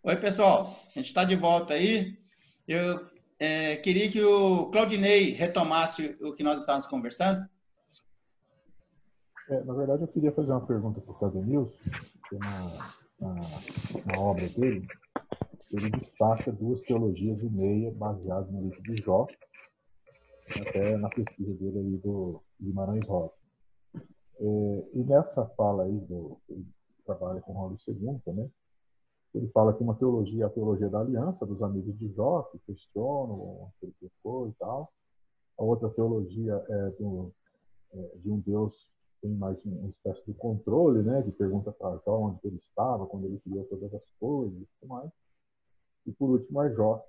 Oi, pessoal. A gente está de volta aí. Eu queria que o Claudinei retomasse o que nós estávamos conversando. Na verdade, eu queria fazer uma pergunta para o Claudenilson, porque na obra dele, ele destaca duas teologias e meia baseadas no livro de Jó, até na pesquisa dele aí do Guimarães Rosa. E nessa fala aí, ele trabalha com Rolo II, né? Ele fala que uma teologia é a teologia da aliança, dos amigos de Jó, que questionam o que ele pecou e tal. A outra teologia de um Deus tem mais uma espécie de controle, né? Que pergunta para Jó onde ele estava, quando ele criou todas as coisas e tudo mais. E por último é Jó,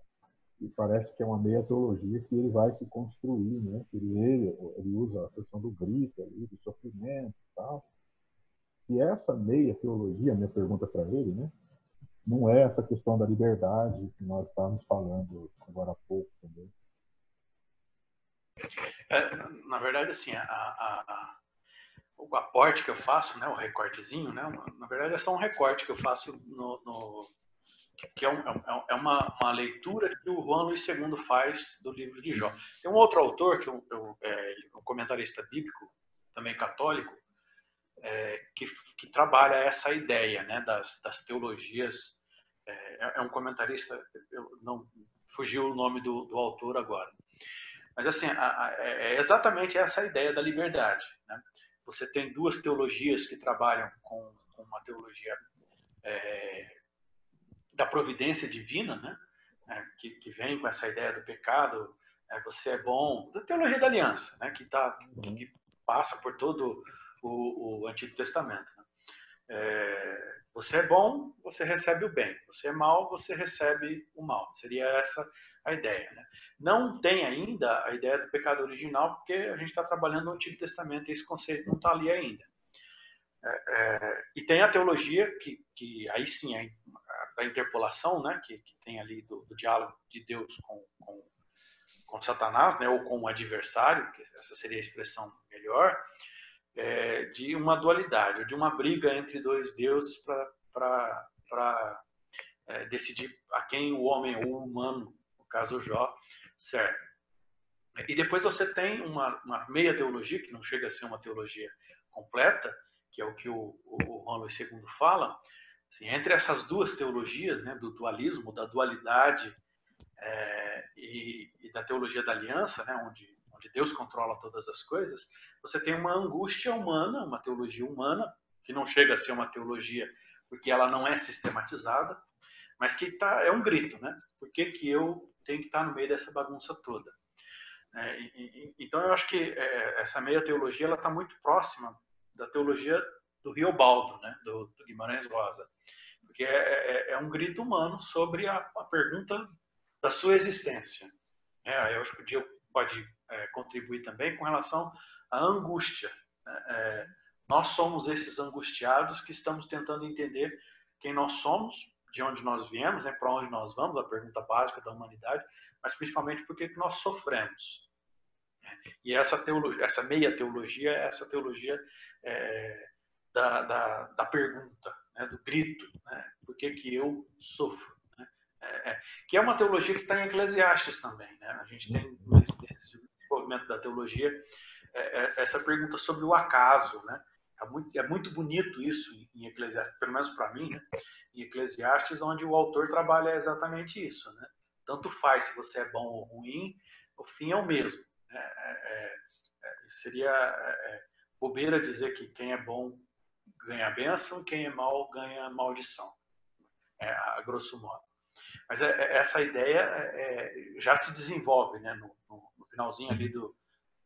e parece que é uma meia teologia que ele vai se construir, né? Ele usa a questão do grito ali, do sofrimento e tal. E essa meia teologia, minha pergunta para ele, né? Não é essa questão da liberdade que nós estávamos falando agora há pouco também. Na verdade, assim, o aporte que eu faço, né, o recortezinho, né, na verdade é só um recorte que eu faço que é uma leitura que o Juan Luís II faz do livro de Jó. Tem um outro autor, que um comentarista bíblico, também católico, que trabalha essa ideia, né, das teologias. É um comentarista, eu não fugiu o nome do autor agora. Mas assim, é exatamente essa a ideia da liberdade. Né? Você tem duas teologias que trabalham com uma teologia da providência divina, né? Que vem com essa ideia do pecado, você é bom, da teologia da aliança, né? Que passa por todo o Antigo Testamento. Né? Você é bom, você recebe o bem. Você é mal, você recebe o mal. Seria essa a ideia. Né? Não tem ainda a ideia do pecado original, porque a gente está trabalhando no Antigo Testamento e esse conceito não está ali ainda. E tem a teologia, que aí sim, a interpolação, né, que tem ali do diálogo de Deus com Satanás, né, ou com o adversário, que essa seria a expressão melhor, de uma dualidade, ou de uma briga entre dois deuses para decidir a quem o homem ou o humano, no caso Jó, serve. E depois você tem uma meia teologia, que não chega a ser uma teologia completa, que é o que o Juan Luís II fala, assim, entre essas duas teologias, né, do dualismo, da dualidade e da teologia da aliança, né, onde Deus controla todas as coisas, você tem uma angústia humana, uma teologia humana, que não chega a ser uma teologia porque ela não é sistematizada, mas que é um grito, né? Por que eu tenho que estar no meio dessa bagunça toda? Então eu acho que essa meia teologia ela está muito próxima da teologia do Riobaldo, né? do Guimarães Rosa, porque é um grito humano sobre a pergunta da sua existência. Eu acho que o Diego pode contribuir também com relação à angústia. Nós somos esses angustiados que estamos tentando entender quem nós somos, de onde nós viemos, né, para onde nós vamos, a pergunta básica da humanidade, mas principalmente por que nós sofremos. E essa meia teologia é essa teologia da pergunta, né, do grito, né, por que eu sofro. Né? Que é uma teologia que está em Eclesiastes também. Né? A gente tem nesse desenvolvimento da teologia essa pergunta sobre o acaso. Né? É muito bonito isso em Eclesiastes, pelo menos para mim, né? Em Eclesiastes, onde o autor trabalha exatamente isso. Né? Tanto faz se você é bom ou ruim, o fim é o mesmo. Seria bobeira dizer que quem é bom ganha bênção, quem é mal ganha maldição, a grosso modo. Mas essa ideia já se desenvolve, né, no finalzinho ali do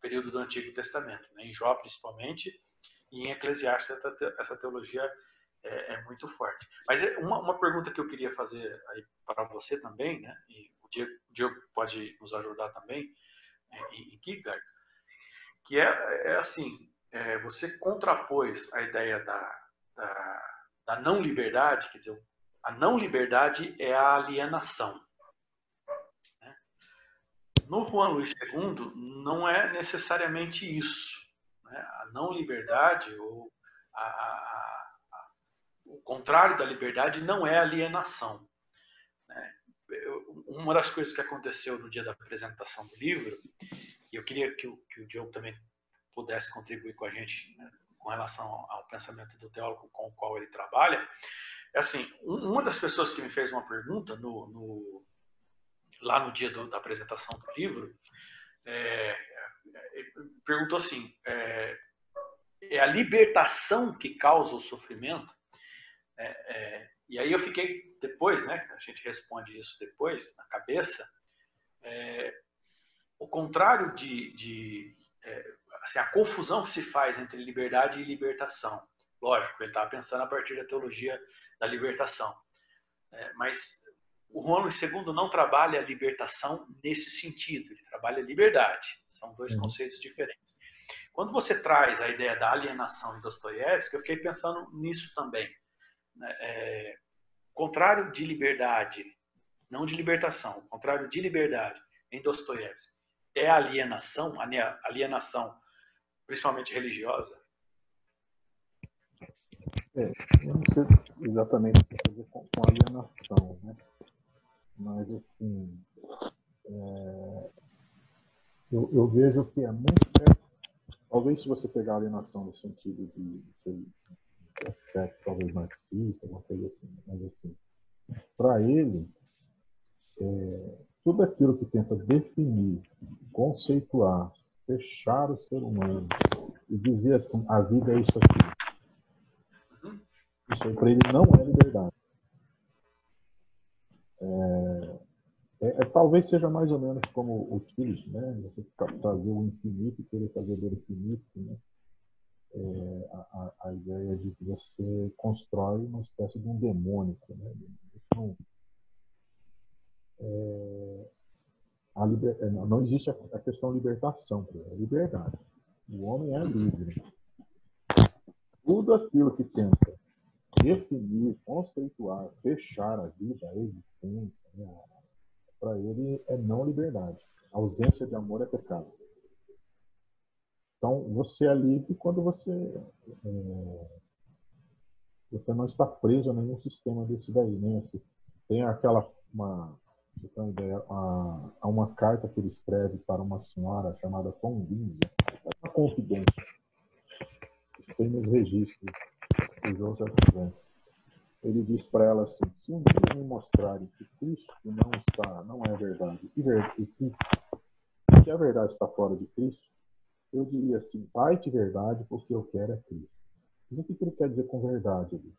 período do Antigo Testamento, né, em Jó principalmente, e em Eclesiastes essa teologia é muito forte. Mas uma pergunta que eu queria fazer para você também, né, e o Diego pode nos ajudar também, em Kierkegaard, que é assim, você contrapôs a ideia da não liberdade, quer dizer, a não liberdade é a alienação. Né? No Juan Luís II, não é necessariamente isso. Né? A não liberdade, ou o contrário da liberdade, não é alienação. uma das coisas que aconteceu no dia da apresentação do livro, e eu queria que o Diogo também pudesse contribuir com a gente, né, com relação ao pensamento do teólogo com o qual ele trabalha, é assim, uma das pessoas que me fez uma pergunta lá no dia da apresentação do livro, perguntou assim, é a libertação que causa o sofrimento? E aí eu fiquei depois, né, a gente responde isso depois, na cabeça, o contrário assim, a confusão que se faz entre liberdade e libertação. Lógico, ele estava pensando a partir da teologia da libertação. Mas o Juan Luís II não trabalha a libertação nesse sentido, ele trabalha a liberdade. São dois conceitos diferentes. Quando você traz a ideia da alienação em Dostoiévski, eu fiquei pensando nisso também. Contrário de liberdade, não de libertação, o contrário de liberdade em Dostoiévski é a alienação principalmente religiosa? Eu não sei exatamente o que fazer com alienação, né? Mas, assim, eu vejo que é muito perto. Talvez se você pegar a alienação no sentido de aspecto talvez marxista, alguma coisa assim, mas assim, para ele, tudo aquilo que tenta definir, conceituar, fechar o ser humano e dizer assim, a vida é isso aqui. Isso aí para ele não é liberdade. Talvez seja mais ou menos como o Tillich, né? Você trazer o infinito e querer fazer do infinito, né? A ideia de que você constrói uma espécie de um demônico, né? Não existe a questão libertação, é liberdade. O homem é livre. Tudo aquilo que tenta definir, conceituar, fechar a vida, a existência, né? Para ele é não liberdade. A ausência de amor é pecado. Então, você é livre quando você não está preso a nenhum sistema desse daí. Né? Tem há uma carta que ele escreve para uma senhora chamada Tom Lindsay, uma confidência. Isso tem nos registros do Joseph Vance. Ele diz para ela assim, se um dia me mostrarem que Cristo não é verdade, e que a verdade está fora de Cristo, eu diria assim, vai de verdade, porque eu quero é Cristo. Mas o que ele quer dizer com verdade ali?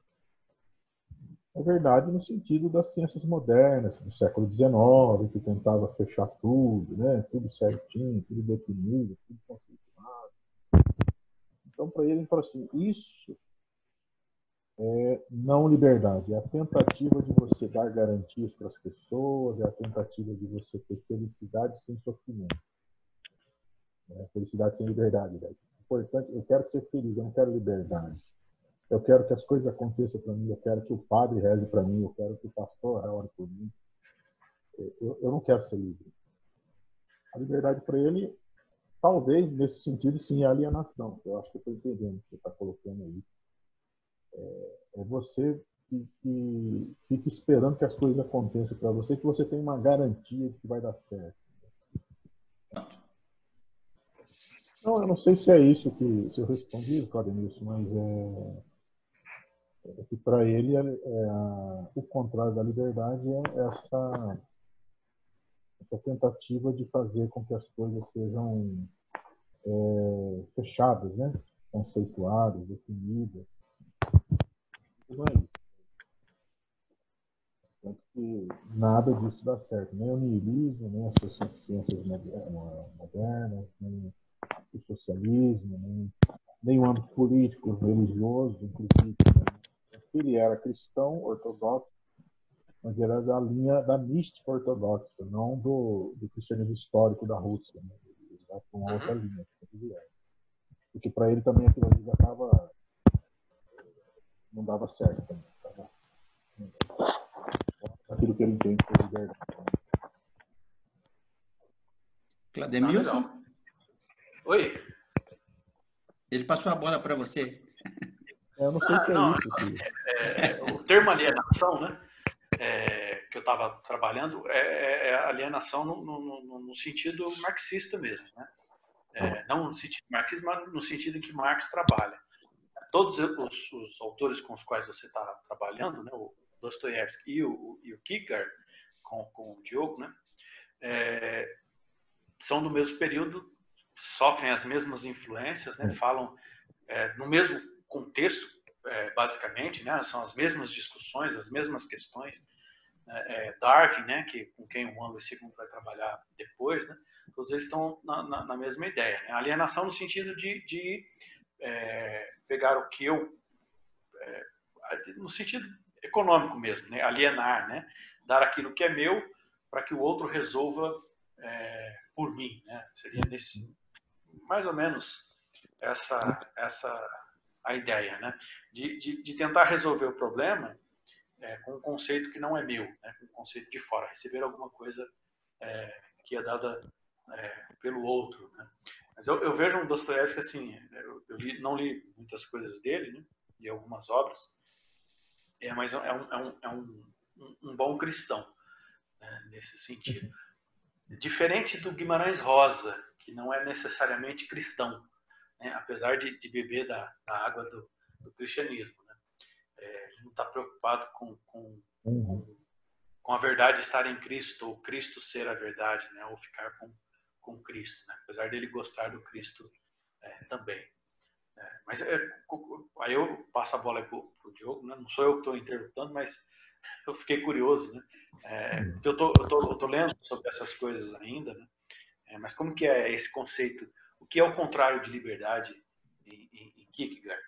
É verdade no sentido das ciências modernas, do século XIX, que tentava fechar tudo, né? Tudo certinho, tudo definido, tudo conceituado. Então, para ele fala assim, isso é não liberdade, é a tentativa de você dar garantias para as pessoas, é a tentativa de você ter felicidade sem sofrimento. Felicidade sem liberdade. Né? Importante, eu quero ser feliz, eu não quero liberdade. Eu quero que as coisas aconteçam para mim, eu quero que o padre reze para mim, eu quero que o pastor ore por mim. Eu não quero ser livre. A liberdade para ele, talvez, nesse sentido, sim, é alienação. Eu acho que eu estou entendendo o que você está colocando aí. É você que fica esperando que as coisas aconteçam para você, que você tem uma garantia de que vai dar certo. Não, eu não sei se é isso se eu respondi, Claudemilson, mas é que para ele o contrário da liberdade é essa tentativa de fazer com que as coisas sejam fechadas, né? Conceituadas, definidas. Não é isso. Tanto que nada disso dá certo. Nem o niilismo, nem as ciências modernas, nem o socialismo, nem o âmbito político, religioso, inclusive. Ele era cristão, ortodoxo, mas ele era da linha da mística ortodoxa, não do cristianismo histórico da Rússia. Né? Ele era para uma outra linha. Porque para ele também aquilo ali já não dava certo. Também, aquilo que ele entende por liberdade. Clademilson? Oi? Ele passou a bola para você. Eu não sei se é isso. O termo alienação, né? que eu estava trabalhando é alienação no sentido marxista mesmo, né? Não no sentido marxista, mas no sentido em que Marx trabalha. Todos os autores com os quais você está trabalhando, né, o Dostoiévski e o Kierkegaard, com o Diogo, né, são do mesmo período, sofrem as mesmas influências, né, falam no mesmo contexto, basicamente, né, são as mesmas discussões, as mesmas questões. Darwin, né, com quem o Juan Luís II vai trabalhar depois, né, todos eles estão na mesma ideia. Né? Alienação no sentido de pegar o que eu, no sentido econômico mesmo, né? Alienar, né? Dar aquilo que é meu para que o outro resolva por mim, né? Seria mais ou menos essa a ideia, né? De tentar resolver o problema com um conceito que não é meu, né? Com um conceito de fora, receber alguma coisa que é dada pelo outro, né? Mas eu vejo um Dostoiévski assim, não li muitas coisas dele, né? De algumas obras, mas é um bom cristão, né? Nesse sentido. Diferente do Guimarães Rosa, que não é necessariamente cristão, né? Apesar de beber da água do cristianismo, né? Ele não está preocupado com a verdade estar em Cristo, ou Cristo ser a verdade, né? Ou ficar com Cristo, né? Apesar dele gostar do Cristo também. Mas aí eu passo a bola para o Diogo, né? Não sou eu que estou interpretando, mas eu fiquei curioso, né? Porque eu tô lendo sobre essas coisas ainda, né? Mas como que é esse conceito? O que é o contrário de liberdade em Kierkegaard?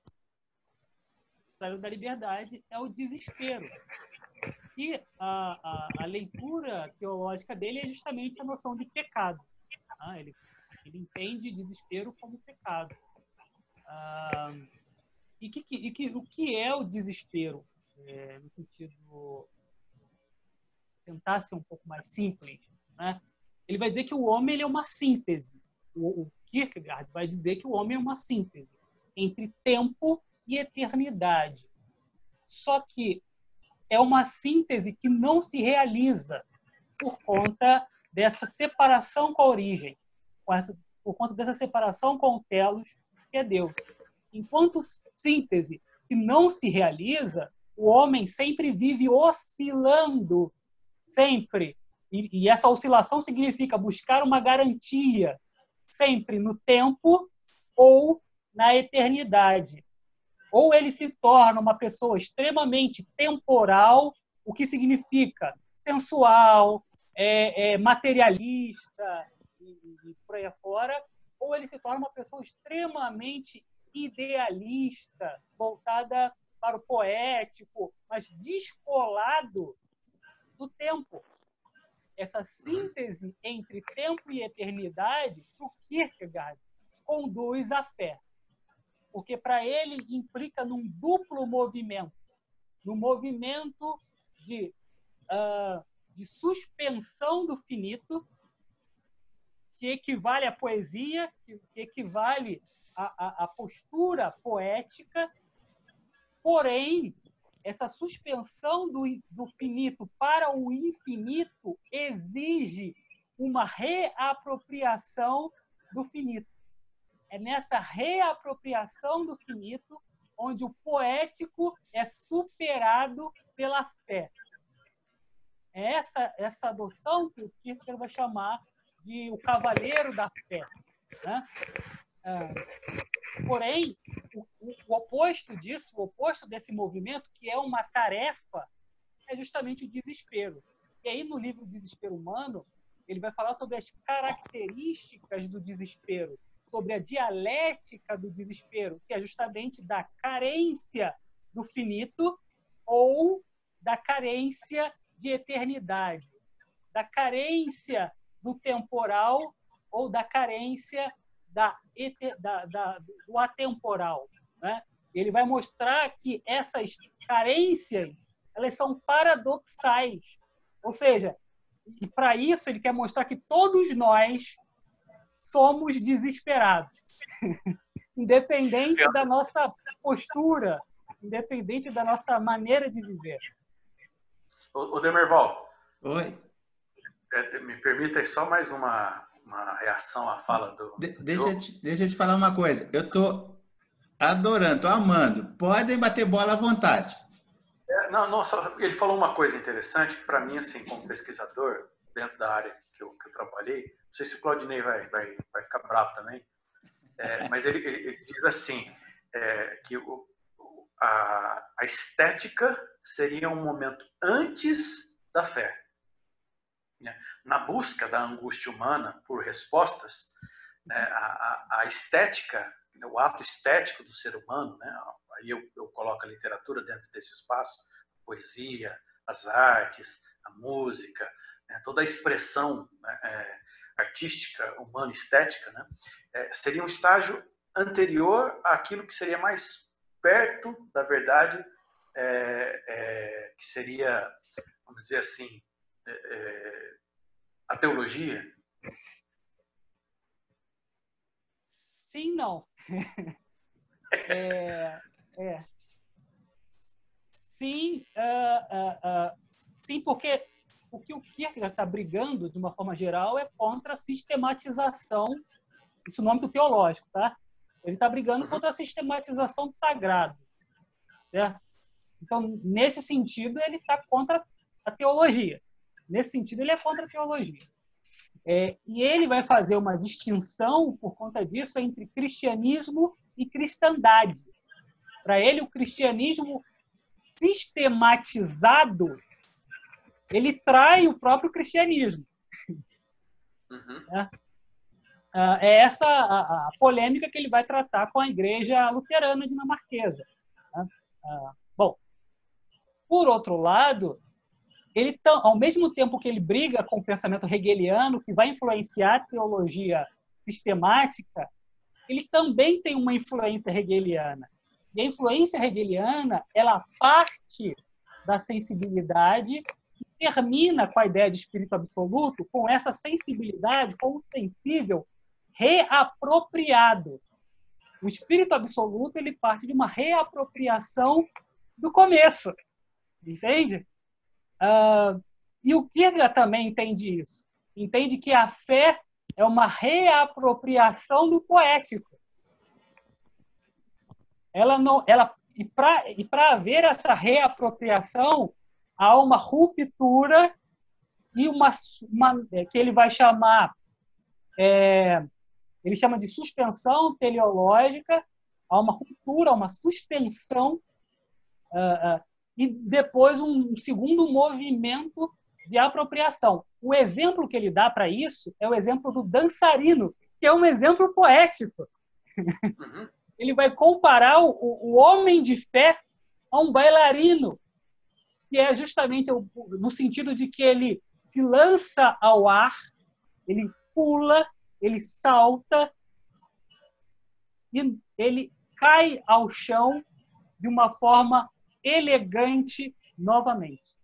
O contrário da liberdade é o desespero. Que a leitura teológica dele é justamente a noção de pecado. Ele entende desespero como pecado. O que é o desespero? No sentido tentar ser um pouco mais simples, né? Ele vai dizer que o homem ele é uma síntese. O Kierkegaard vai dizer que o homem é uma síntese entre tempo e eternidade. Só que é uma síntese que não se realiza por conta dessa separação com a origem, por conta dessa separação com o telos, que é Deus. Enquanto síntese que não se realiza, o homem sempre vive oscilando, sempre. E essa oscilação significa buscar uma garantia, sempre no tempo ou na eternidade. Ou ele se torna uma pessoa extremamente temporal, o que significa sensual, materialista e por aí afora, ou ele se torna uma pessoa extremamente idealista, voltada para o poético, mas descolado do tempo. Essa síntese entre tempo e eternidade, para o Kierkegaard, conduz à fé. Porque para ele implica num duplo movimento, no movimento de suspensão do finito, que equivale à poesia, que equivale à postura poética, porém, essa suspensão do finito para o infinito exige uma reapropriação do finito. É nessa reapropriação do finito onde o poético é superado pela fé. É essa adoção que o Kierkegaard vai chamar de o cavaleiro da fé, né? Porém, o oposto disso, o oposto desse movimento, que é uma tarefa, é justamente o desespero. E aí, no livro Desespero Humano, ele vai falar sobre as características do desespero, sobre a dialética do desespero, que é justamente da carência do finito ou da carência de eternidade, da carência do temporal ou da carência do atemporal, né? Ele vai mostrar que essas carências elas são paradoxais, ou seja, e para isso ele quer mostrar que todos nós somos desesperados, independente da nossa postura, independente da nossa maneira de viver. Ô Demerval, Oi. me permita aí só mais uma reação à fala do Diogo. Deixa eu te falar uma coisa. Eu estou adorando, estou amando. Podem bater bola à vontade. Não, ele falou uma coisa interessante que, para mim, assim, como pesquisador, dentro da área que eu trabalhei, não sei se o Claudinei vai ficar bravo também, mas ele diz assim, que a estética seria um momento antes da fé. Né? Na busca da angústia humana por respostas, né, a estética, o ato estético do ser humano, né, aí eu coloco a literatura dentro desse espaço, a poesia, as artes, a música, né, toda a expressão, né, artística, humana, estética, né, seria um estágio anterior àquilo que seria mais perto da verdade, que seria, vamos dizer assim, a teologia. Sim, não. Sim, sim, porque o que o Kierkegaard está brigando, de uma forma geral, é contra a sistematização, isso é o nome do teológico, tá? Ele está brigando contra a sistematização do sagrado. Certo? Então, nesse sentido, ele está contra a teologia. Nesse sentido, ele é contra a teologia. E ele vai fazer uma distinção, por conta disso, entre cristianismo e cristandade. Para ele, o cristianismo sistematizado, ele trai o próprio cristianismo. É essa a polêmica que ele vai tratar com a igreja luterana dinamarquesa. Bom, por outro lado, ele, ao mesmo tempo que ele briga com o pensamento hegeliano, que vai influenciar a teologia sistemática, ele também tem uma influência hegeliana. E a influência hegeliana, ela parte da sensibilidade e termina com a ideia de espírito absoluto, com essa sensibilidade, com o sensível reapropriado. O espírito absoluto, ele parte de uma reapropriação do começo. Entende? E o Kierkegaard também entende isso. Entende que a fé é uma reapropriação do poético. E para haver essa reapropriação, há uma ruptura e que ele vai chamar, ele chama de suspensão teleológica, há uma ruptura, uma suspensão, e depois um segundo movimento de apropriação. O exemplo que ele dá para isso é o exemplo do dançarino, que é um exemplo poético. Ele vai comparar o homem de fé a um bailarino, que é justamente no sentido de que ele se lança ao ar, ele pula, ele salta e ele cai ao chão de uma forma elegante novamente.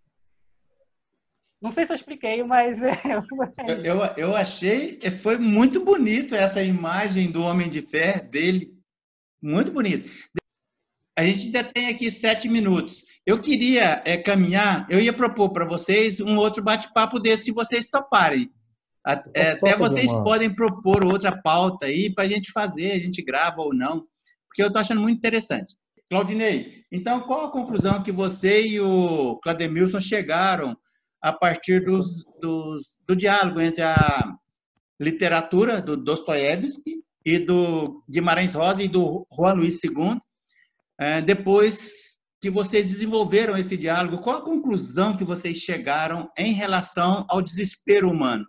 Não sei se eu expliquei, mas... Eu achei, foi muito bonito essa imagem do homem de fé dele. Muito bonito. A gente ainda tem aqui 7 minutos. Eu queria caminhar, eu ia propor para vocês um outro bate-papo desse, se vocês toparem. Até vocês podem propor outra pauta aí para a gente fazer, a gente grava ou não, porque eu estou achando muito interessante. Claudinei, então qual a conclusão que você e o Clademilson chegaram a partir do diálogo entre a literatura do Dostoiévski e do Guimarães Rosa e do Juan Luís II, depois que vocês desenvolveram esse diálogo, qual a conclusão que vocês chegaram em relação ao desespero humano?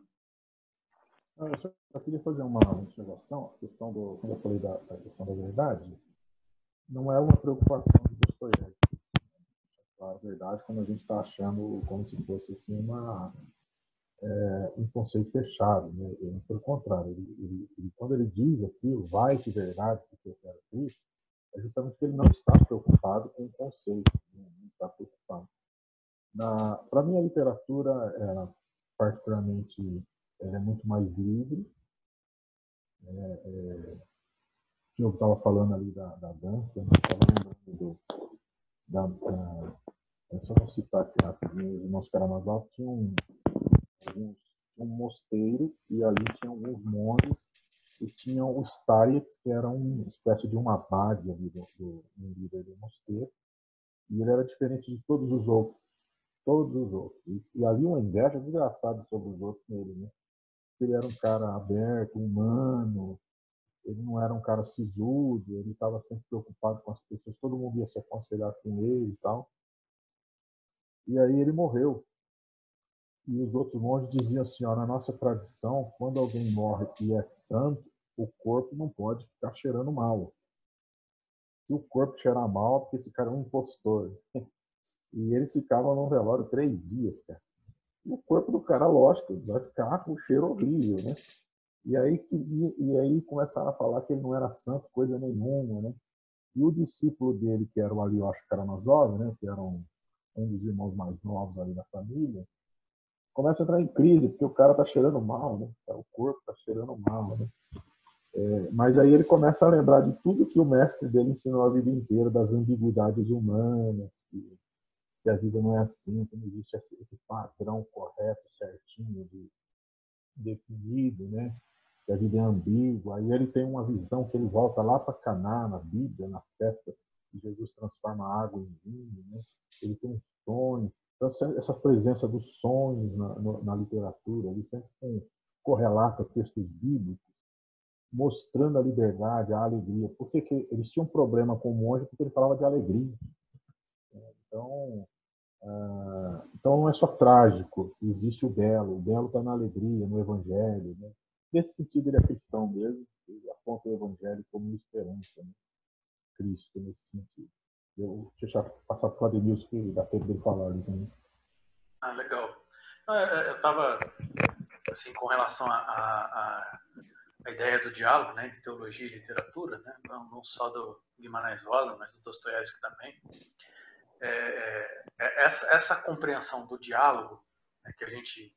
Eu só queria fazer uma observação, a questão quando eu falei da questão da verdade, não é uma preocupação de Dostoiévski. A verdade, como a gente está achando, como se fosse assim, um conceito fechado, né? Pelo contrário, quando ele diz aquilo, vai de verdade que eu quero Cristo, é justamente porque ele não está preocupado com o conceito, né? Não está preocupado. Para mim, a literatura, particularmente, ela é muito mais livre. O Diogo estava falando ali da dança, estava lembrando da só vou citar aqui rapidinho, os irmãos Karamazov tinham um mosteiro e ali tinham alguns monges e tinham os Starets, que era uma espécie de uma abade ali um líder do mosteiro, e ele era diferente de todos os outros. E havia uma inveja desgraçada sobre os outros nele, né? Ele era um cara aberto, humano, ele não era um cara sisudo, ele estava sempre preocupado com as pessoas, todo mundo ia se aconselhar com ele e tal. E aí ele morreu. E os outros monges diziam assim, ó, na nossa tradição, quando alguém morre e é santo, o corpo não pode ficar cheirando mal. Se o corpo cheirar mal, é porque esse cara é um impostor. E eles ficavam no velório 3 dias, cara. E o corpo do cara, lógico, vai ficar com um cheiro horrível, né? E aí começaram a falar que ele não era santo, coisa nenhuma, né? E o discípulo dele, que era o Alyosha Karamazov, né? Que era um dos irmãos mais novos ali da família, começa a entrar em crise, porque o cara tá cheirando mal, né? O corpo tá cheirando mal, né? Mas aí ele começa a lembrar de tudo que o mestre dele ensinou a vida inteira, das ambiguidades humanas, que a vida não é assim, que não existe esse padrão correto, certinho, definido, né? Que a vida é ambígua. Aí ele tem uma visão que ele volta lá para Caná, na Bíblia, na festa que Jesus transforma a água em vinho, né? Ele tem um sonho. Então, essa presença dos sonhos na literatura, ele sempre correlata textos bíblicos, mostrando a liberdade, a alegria. Por que eles tinham um problema com o monge? Porque ele falava de alegria. Então não é só trágico, existe o belo está na alegria, no evangelho, né? Nesse sentido ele é cristão mesmo, ele aponta o evangelho como esperança, né? Cristo nesse sentido. Deixa eu passar para o Ademilson, que dá tempo dele falar ali também. Ah, legal. Eu estava, assim, com relação à ideia do diálogo, né, entre teologia e literatura, né, não só do Guimarães Rosa, mas do Dostoiévski também. Essa compreensão do diálogo, né, que a gente,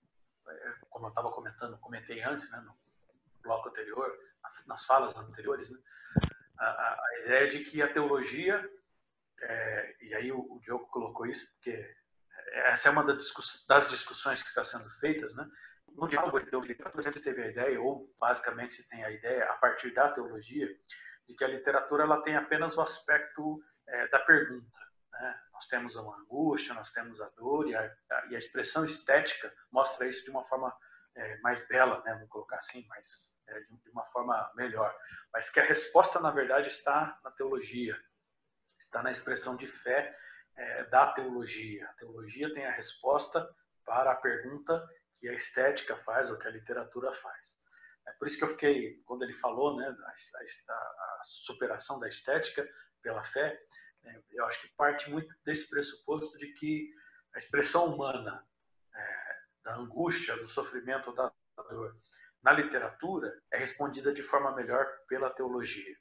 como eu estava comentei antes, né, no bloco anterior, nas falas anteriores, né, a ideia de que a teologia, e aí o Diogo colocou isso, porque essa é uma das discussões que está sendo feitas, né? No diálogo entre teologia e literatura sempre teve a ideia, ou basicamente se tem a ideia, a partir da teologia, de que a literatura ela tem apenas o aspecto da pergunta. Né? Nós temos uma angústia, nós temos a dor, e a expressão estética mostra isso de uma forma mais bela, né? Vamos colocar assim, de uma forma melhor. Mas que a resposta, na verdade, está na teologia, está na expressão de fé da teologia. A teologia tem a resposta para a pergunta que a estética faz ou que a literatura faz. É por isso que eu fiquei, quando ele falou, né, a superação da estética pela fé, eu acho que parte muito desse pressuposto de que a expressão humana da angústia, do sofrimento, da dor, na literatura é respondida de forma melhor pela teologia.